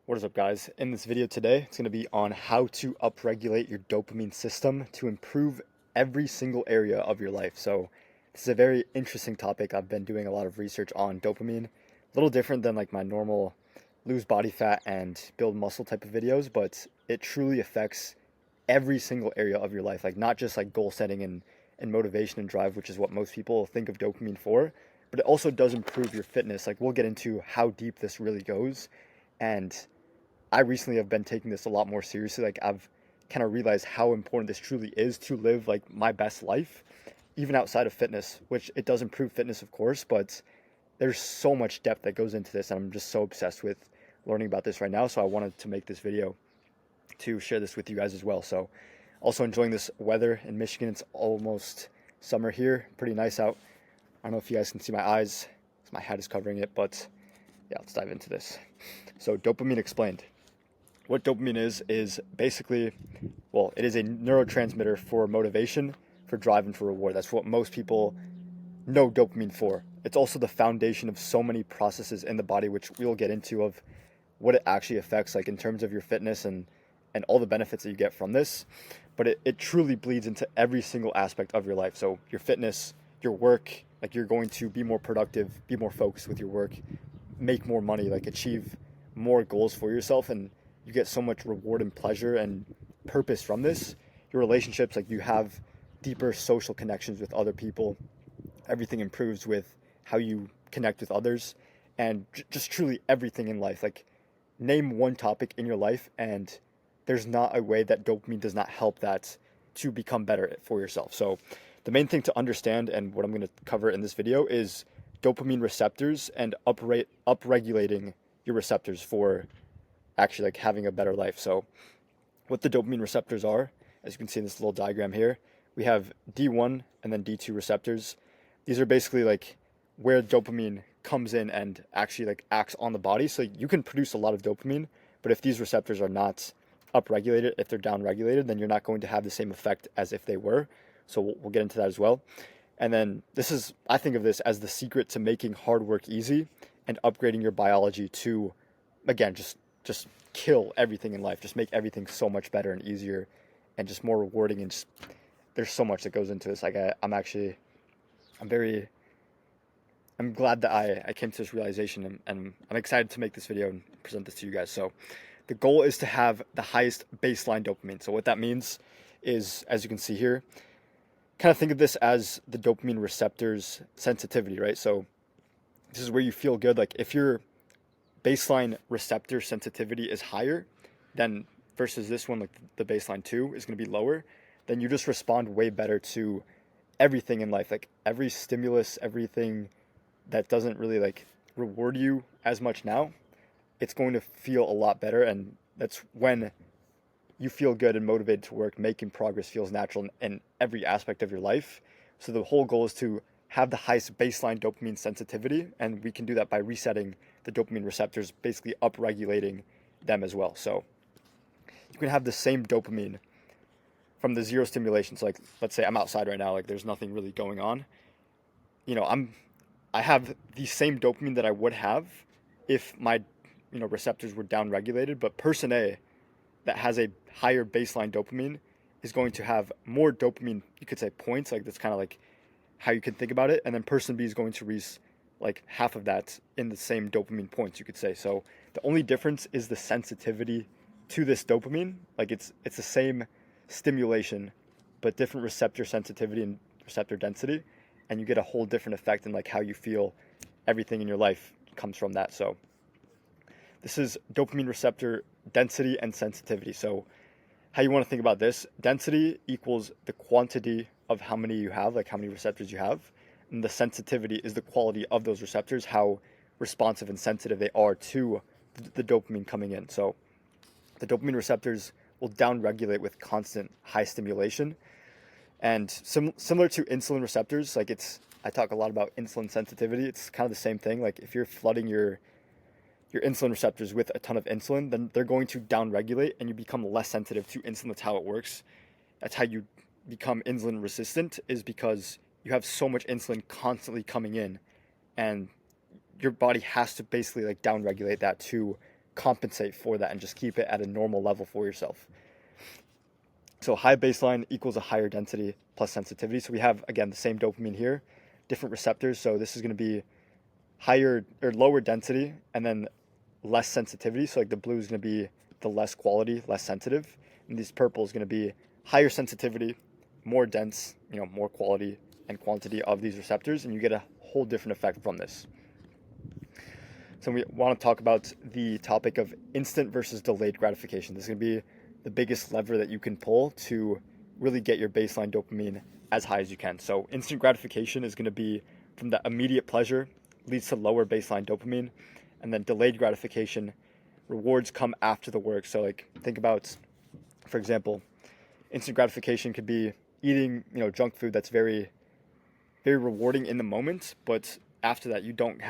What is up, guys? In this video today, it's going to be on how to upregulate your dopamine system to improve every single area of your life. So this is a very interesting topic. I've been doing a lot of research on dopamine, a little different than like my normal lose body fat and build muscle type of videos, but it truly affects every single area of your life. Like not just like goal setting and motivation and drive, which is what most people think of dopamine for, but it also does improve your fitness. Like we'll get into how deep this really goes. And I recently have been taking this a lot more seriously. Like I've kind of realized how important this truly is to live like my best life, even outside of fitness, which it does improve fitness, of course, but there's so much depth that goes into this, and I'm just so obsessed with learning about this right now. So I wanted to make this video to share this with you guys as well. So also enjoying this weather in Michigan. It's almost summer here, pretty nice out. I don't know if you guys can see my eyes, my hat is covering it, but yeah, let's dive into this. So dopamine explained. What dopamine is basically, well, it is a neurotransmitter for motivation, for drive, and for reward. That's what most people know dopamine for. It's also the foundation of so many processes in the body, which we'll get into, of what it actually affects, like in terms of your fitness and all the benefits that you get from this. But it truly bleeds into every single aspect of your life. So your fitness, your work, like you're going to be more productive, be more focused with your work, make more money, like achieve more goals for yourself, and you get so much reward and pleasure and purpose from this. Your relationships, like you have deeper social connections with other people. Everything improves with how you connect with others, and just truly everything in life. Like name one topic in your life and there's not a way that dopamine does not help that to become better for yourself. So the main thing to understand, and what I'm going to cover in this video, is dopamine receptors and upregulating your receptors for actually like having a better life. So what the dopamine receptors are, as you can see in this little diagram here, we have D1 and then D2 receptors. These are basically like where dopamine comes in and actually like acts on the body. So you can produce a lot of dopamine, but if these receptors are not upregulated, if they're downregulated, then you're not going to have the same effect as if they were. So we'll get into that as well. And then this is, I think of this as the secret to making hard work easy and upgrading your biology to, again, just kill everything in life, just make everything so much better and easier and just more rewarding. And just, there's so much that goes into this. Like I'm glad that I came to this realization, and I'm excited to make this video and present this to you guys. So the goal is to have the highest baseline dopamine. So what that means is, as you can see here, kind of think of this as the dopamine receptors sensitivity, right? So this is where you feel good. Like if your baseline receptor sensitivity is higher than versus this one, like the baseline 2 is going to be lower, then you just respond way better to everything in life. Like every stimulus, everything that doesn't really like reward you as much now, it's going to feel a lot better. And that's when you feel good and motivated to work. Making progress feels natural in every aspect of your life. So the whole goal is to have the highest baseline dopamine sensitivity, and we can do that by resetting the dopamine receptors, basically upregulating them as well. So you can have the same dopamine from the zero stimulation. So like, let's say I'm outside right now, like there's nothing really going on. You know, I have the same dopamine that I would have if my, receptors were down regulated. But person A that has a higher baseline dopamine is going to have more dopamine, you could say points, like that's kind of like how you can think about it. And then person B is going to reach like half of that in the same dopamine points, you could say. So the only difference is the sensitivity to this dopamine. Like it's the same stimulation, but different receptor sensitivity and receptor density. And you get a whole different effect in like how you feel. Everything in your life comes from that. So this is dopamine receptor density and sensitivity. So how you want to think about this: density equals the quantity of how many you have, like how many receptors you have. And the sensitivity is the quality of those receptors, how responsive and sensitive they are to the dopamine coming in. So the dopamine receptors will downregulate with constant high stimulation. And similar to insulin receptors, like I talk a lot about insulin sensitivity. It's kind of the same thing. Like if you're flooding your insulin receptors with a ton of insulin, then they're going to downregulate and you become less sensitive to insulin. That's how it works. That's how you become insulin resistant, is because you have so much insulin constantly coming in, and your body has to basically like downregulate that to compensate for that and just keep it at a normal level for yourself. So high baseline equals a higher density plus sensitivity. So we have, again, the same dopamine here, different receptors. So this is going to be higher or lower density and then less sensitivity. So like the blue is going to be the less quality, less sensitive. And this purple is going to be higher sensitivity, more dense, more quality and quantity of these receptors. And you get a whole different effect from this. So we want to talk about the topic of instant versus delayed gratification. This is going to be the biggest lever that you can pull to really get your baseline dopamine as high as you can. So instant gratification is going to be from the immediate pleasure, leads to lower baseline dopamine, and then delayed gratification, rewards come after the work. So like think about, for example, instant gratification could be eating, junk food that's very, very rewarding in the moment, but after that you don't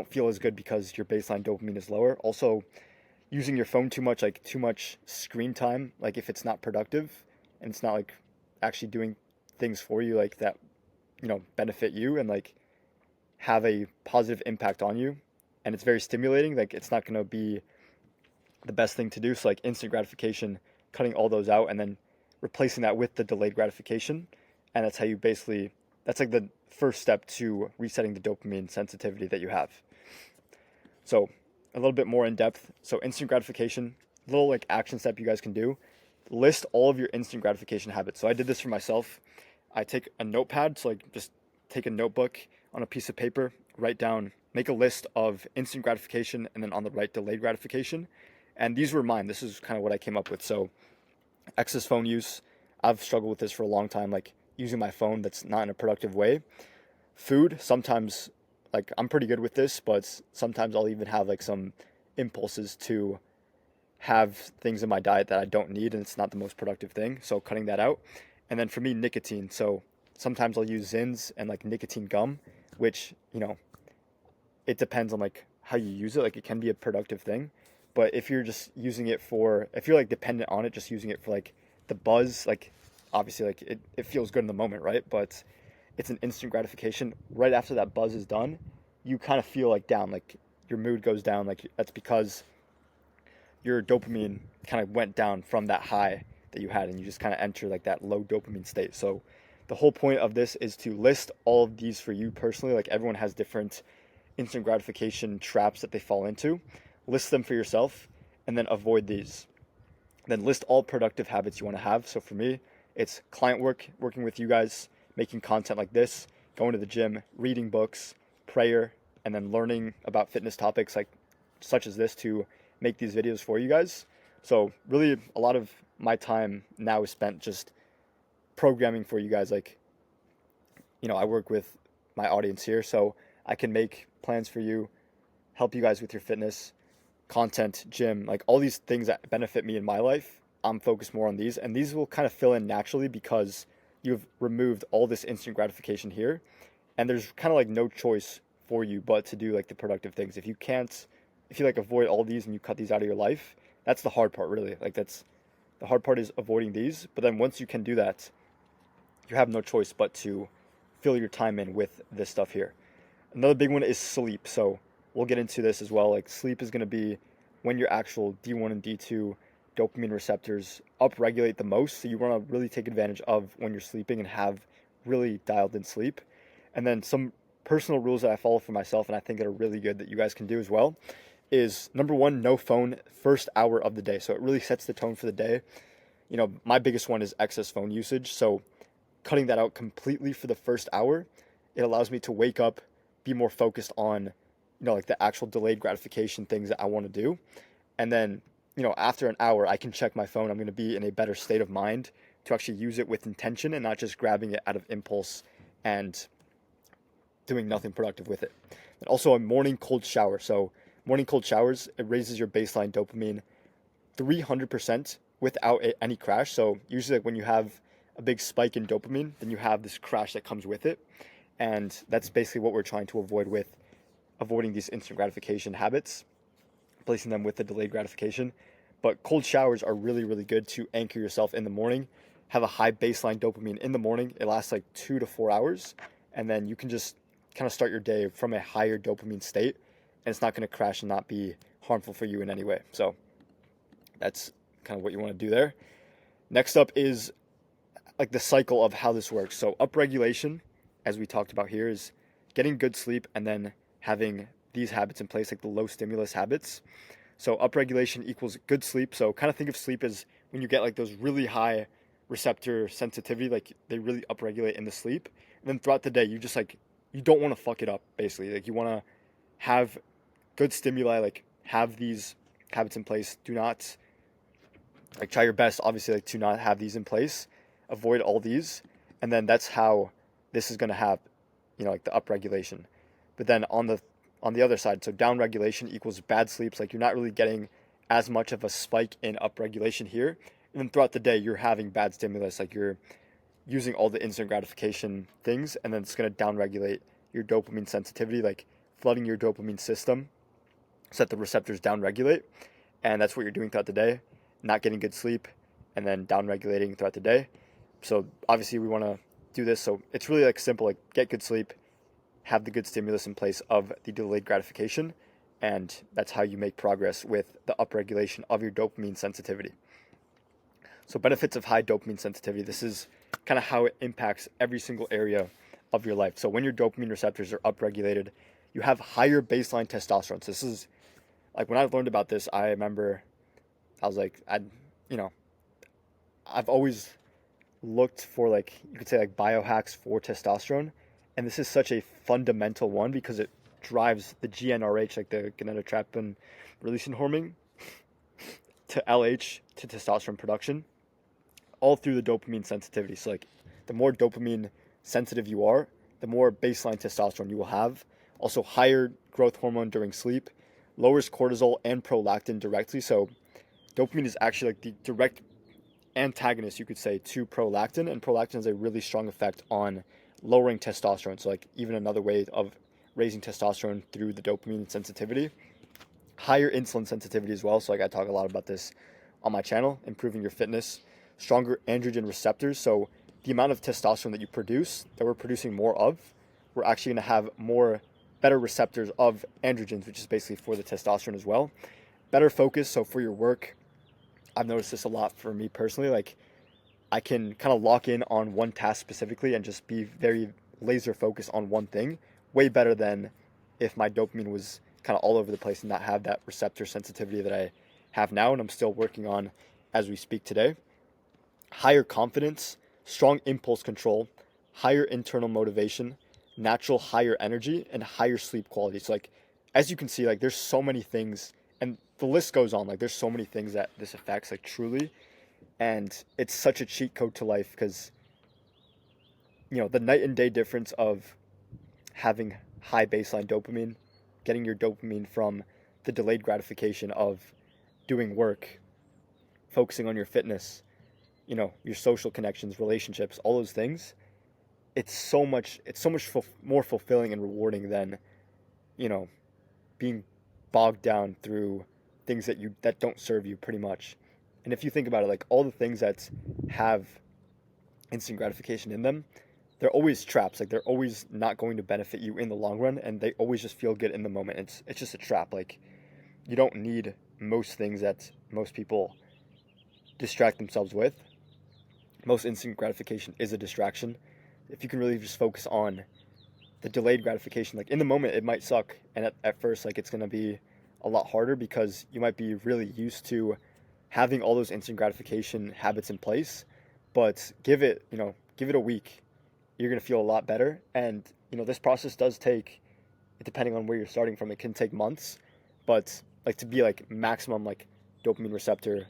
feel as good because your baseline dopamine is lower. Also, using your phone too much, like too much screen time, like if it's not productive and it's not like actually doing things for you like that, benefit you and like have a positive impact on you, and it's very stimulating, like it's not going to be the best thing to do. So like instant gratification, cutting all those out and then replacing that with the delayed gratification. And that's how you that's like the first step to resetting the dopamine sensitivity that you have. So a little bit more in depth. So instant gratification, little like action step you guys can do. List all of your instant gratification habits. So I did this for myself. I take a notepad, so like just take a notebook on a piece of paper, write down, make a list of instant gratification, and then on the right, delayed gratification. And these were mine. This is kind of what I came up with. So excess phone use. I've struggled with this for a long time, like using my phone that's not in a productive way. Food, sometimes like I'm pretty good with this, but sometimes I'll even have like some impulses to have things in my diet that I don't need and it's not the most productive thing. So cutting that out. And then for me, nicotine. So sometimes I'll use Zins and like nicotine gum, which, it depends on like how you use it. Like it can be a productive thing, but if you're just using it if you're like dependent on it, just using it for like the buzz, like obviously like it feels good in the moment, right? But it's an instant gratification. Right after that buzz is done, you kind of feel like down, like your mood goes down. Like that's because your dopamine kind of went down from that high that you had and you just kind of enter like that low dopamine state. So the whole point of this is to list all of these for you personally. Like everyone has different instant gratification traps that they fall into. List them for yourself and then avoid these. Then list all productive habits you want to have. So for me, it's client work, working with you guys, making content like this, going to the gym, reading books, prayer, and then learning about fitness topics like such as this to make these videos for you guys. So really a lot of my time now is spent just programming for you guys. Like, I work with my audience here, so I can make plans for you, help you guys with your fitness, content, gym, like all these things that benefit me in my life. I'm focused more on these, and these will kind of fill in naturally because you've removed all this instant gratification here, and there's kind of like no choice for you but to do like the productive things. If you like avoid all these and you cut these out of your life, that's the hard part really. Like that's the hard part is avoiding these, but then once you can do that, you have no choice but to fill your time in with this stuff here. Another big one is sleep. So we'll get into this as well. Like sleep is going to be when your actual D1 and D2 dopamine receptors upregulate the most. So you want to really take advantage of when you're sleeping and have really dialed in sleep. And then some personal rules that I follow for myself and I think that are really good that you guys can do as well is number one, no phone first hour of the day. So it really sets the tone for the day. My biggest one is excess phone usage. So cutting that out completely for the first hour, it allows me to wake up, be more focused on, like the actual delayed gratification things that I want to do. And then, after an hour, I can check my phone. I'm going to be in a better state of mind to actually use it with intention and not just grabbing it out of impulse and doing nothing productive with it. And also a morning cold shower. So morning cold showers, it raises your baseline dopamine 300% without any crash. So usually like when you have a big spike in dopamine, then you have this crash that comes with it. And that's basically what we're trying to avoid with avoiding these instant gratification habits, replacing them with the delayed gratification. But cold showers are really, really good to anchor yourself in the morning, have a high baseline dopamine in the morning. It lasts like 2 to 4 hours. And then you can just kind of start your day from a higher dopamine state. And it's not going to crash and not be harmful for you in any way. So that's kind of what you want to do there. Next up is like the cycle of how this works. So upregulation, as we talked about here, is getting good sleep and then having these habits in place, like the low stimulus habits. So upregulation equals good sleep. So kind of think of sleep as when you get like those really high receptor sensitivity, like they really upregulate in the sleep. And then throughout the day, you just like, you don't want to fuck it up, basically. Like you want to have good stimuli, like have these habits in place. Do not, like try your best, obviously, like to not have these in place. Avoid all these. And then that's how this is going to have, like the upregulation. But then on the other side, so down regulation equals bad sleep. So like you're not really getting as much of a spike in upregulation here. And then throughout the day, you're having bad stimulus, like you're using all the instant gratification things, and then it's going to downregulate your dopamine sensitivity, like flooding your dopamine system so that the receptors downregulate. And that's what you're doing throughout the day, not getting good sleep, and then downregulating throughout the day. So obviously we want to do this. So it's really like simple, like get good sleep, have the good stimulus in place of the delayed gratification, and that's how you make progress with the upregulation of your dopamine sensitivity. So benefits of high dopamine sensitivity, this is kind of how it impacts every single area of your life. So when your dopamine receptors are upregulated, you have higher baseline testosterone. So this is like when I learned about this, I remember I was like, I've always looked for, like, you could say, like biohacks for testosterone. And this is such a fundamental one because it drives the GnRH, like the gonadotropin releasing hormone, to LH, to testosterone production, all through the dopamine sensitivity. So like the more dopamine sensitive you are, the more baseline testosterone you will have. Also higher growth hormone during sleep, lowers cortisol and prolactin directly. So dopamine is actually like the direct antagonist, you could say, to prolactin, and prolactin has a really strong effect on lowering testosterone. So like even another way of raising testosterone through the dopamine sensitivity. Higher insulin sensitivity as well. So like I talk a lot about this on my channel, improving your fitness. Stronger androgen receptors. So the amount of testosterone that you produce, that we're producing more of, we're actually going to have better receptors of androgens, which is basically for the testosterone as well. Better focus. So for your work, I've noticed this a lot for me personally. Like I can kind of lock in on one task specifically and just be very laser focused on one thing, way better than if my dopamine was kind of all over the place and not have that receptor sensitivity that I have now and I'm still working on as we speak today. Higher confidence, strong impulse control, higher internal motivation, natural higher energy, and higher sleep quality. So like, as you can see, like there's so many things, and the list goes on. Like there's so many things that this affects, like truly, and it's such a cheat code to life because, the night and day difference of having high baseline dopamine, getting your dopamine from the delayed gratification of doing work, focusing on your fitness, your social connections, relationships, all those things. It's so much more fulfilling and rewarding than, being bogged down through things that don't serve you pretty much. And if you think about it, like all the things that have instant gratification in them, they're always traps. Like they're always not going to benefit you in the long run, and they always just feel good in the moment. It's just a trap. Like you don't need most things that most people distract themselves with. Most instant gratification is a distraction. If you can really just focus on the delayed gratification, like in the moment it might suck, and at first like it's going to be a lot harder because you might be really used to having all those instant gratification habits in place. But give it a week, you're going to feel a lot better. And this process does take, depending on where you're starting from, it can take months. But like to be like maximum like dopamine receptor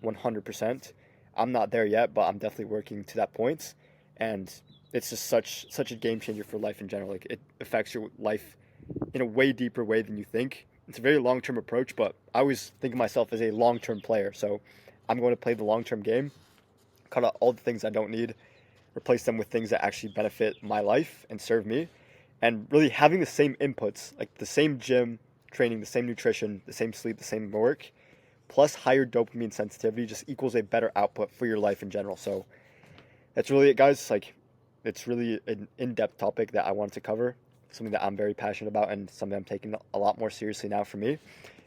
100%, I'm not there yet, but I'm definitely working to that point. And it's just such a game changer for life in general. Like it affects your life in a way deeper way than you think. It's a very long-term approach, but I always think of myself as a long-term player. So I'm going to play the long-term game, cut out all the things I don't need, replace them with things that actually benefit my life and serve me. And really having the same inputs, like the same gym training, the same nutrition, the same sleep, the same work, plus higher dopamine sensitivity just equals a better output for your life in general. So that's really it, guys. Like, it's really an in-depth topic that I wanted to cover, something that I'm very passionate about and something I'm taking a lot more seriously now for me.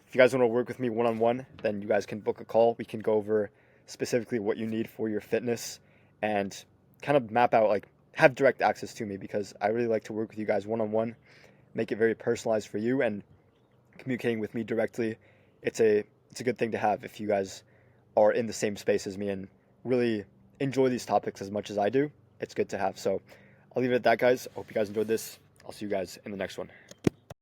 If you guys want to work with me one-on-one, then you guys can book a call. We can go over specifically what you need for your fitness and kind of map out, like, have direct access to me, because I really like to work with you guys one-on-one, make it very personalized for you, and communicating with me directly. It's a good thing to have if you guys are in the same space as me and really enjoy these topics as much as I do. It's good to have. So I'll leave it at that, guys. I hope you guys enjoyed this. I'll see you guys in the next one.